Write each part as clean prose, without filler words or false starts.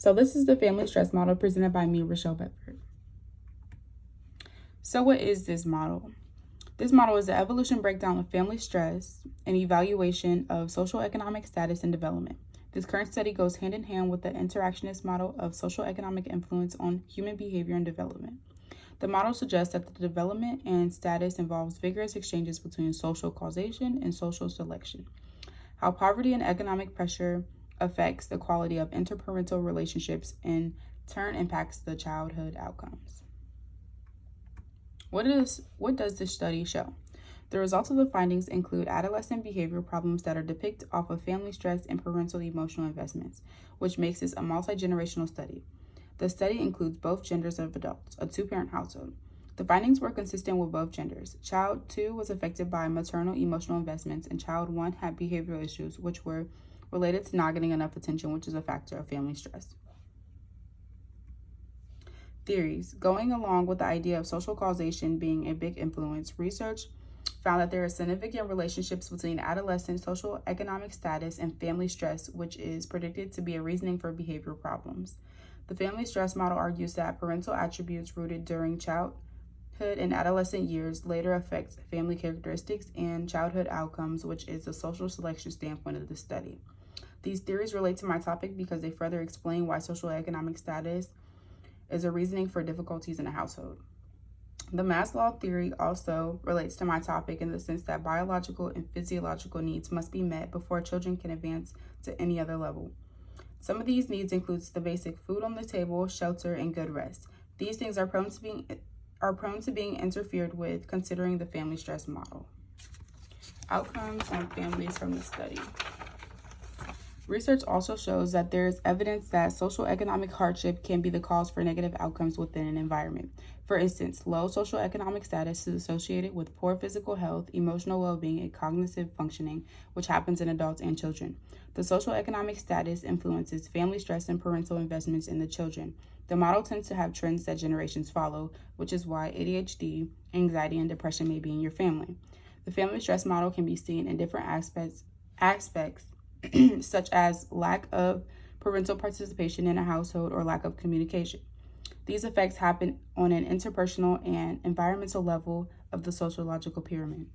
So this is the family stress model presented by me, Rochelle Bedford. So what is this model? This model is the evolution breakdown of family stress and evaluation of social economic status and development. This current study goes hand in hand with the interactionist model of social economic influence on human behavior and development. The model suggests that the development and status involves vigorous exchanges between social causation and social selection. How poverty and economic pressure affects the quality of interparental relationships and turn impacts the childhood outcomes. What does this study show? The results of the findings include adolescent behavioral problems that are depicted off of family stress and parental emotional investments, which makes this a multi-generational study. The study includes both genders of adults, a two-parent household. The findings were consistent with both genders. Child 2 was affected by maternal emotional investments, and child 1 had behavioral issues, which were related to not getting enough attention, which is a factor of family stress. Theories. Going along with the idea of social causation being a big influence, research found that there are significant relationships between adolescent social economic status and family stress, which is predicted to be a reasoning for behavioral problems. The family stress model argues that parental attributes rooted during childhood and adolescent years later affect family characteristics and childhood outcomes, which is the social selection standpoint of the study. These theories relate to my topic because they further explain why social economic status is a reasoning for difficulties in a household. The Maslow theory also relates to my topic in the sense that biological and physiological needs must be met before children can advance to any other level. Some of these needs includes the basic food on the table, shelter, and good rest. These things are prone to being interfered with considering the family stress model. Outcomes on families from the study. Research also shows that there is evidence that social economic hardship can be the cause for negative outcomes within an environment. For instance, low socioeconomic status is associated with poor physical health, emotional well-being, and cognitive functioning, which happens in adults and children. The socioeconomic status influences family stress and parental investments in the children. The model tends to have trends that generations follow, which is why ADHD, anxiety, and depression may be in your family. The family stress model can be seen in different aspects such as lack of parental participation in a household or lack of communication. These effects happen on an interpersonal and environmental level of the sociological pyramid.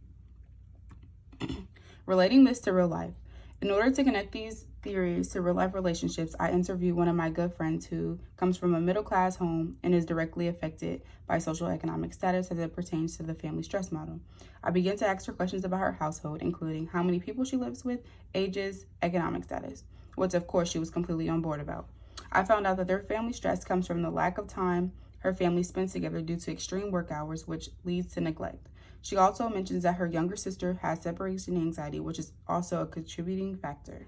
Relating this to real life. In order to connect these theories to real-life relationships, I interviewed one of my good friends who comes from a middle-class home and is directly affected by social economic status as it pertains to the family stress model. I began to ask her questions about her household, including how many people she lives with, ages, economic status, which of course she was completely on board about. I found out that their family stress comes from the lack of time her family spends together due to extreme work hours, which leads to neglect. She also mentions that her younger sister has separation anxiety, which is also a contributing factor.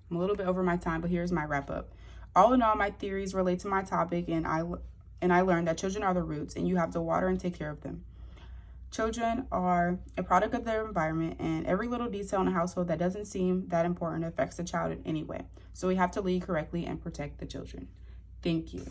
I'm a little bit over my time, but here's my wrap up. All in all, my theories relate to my topic, and I learned that children are the roots, and you have to water and take care of them. Children are a product of their environment, and every little detail in a household that doesn't seem that important affects the child in any way. So we have to lead correctly and protect the children. Thank you.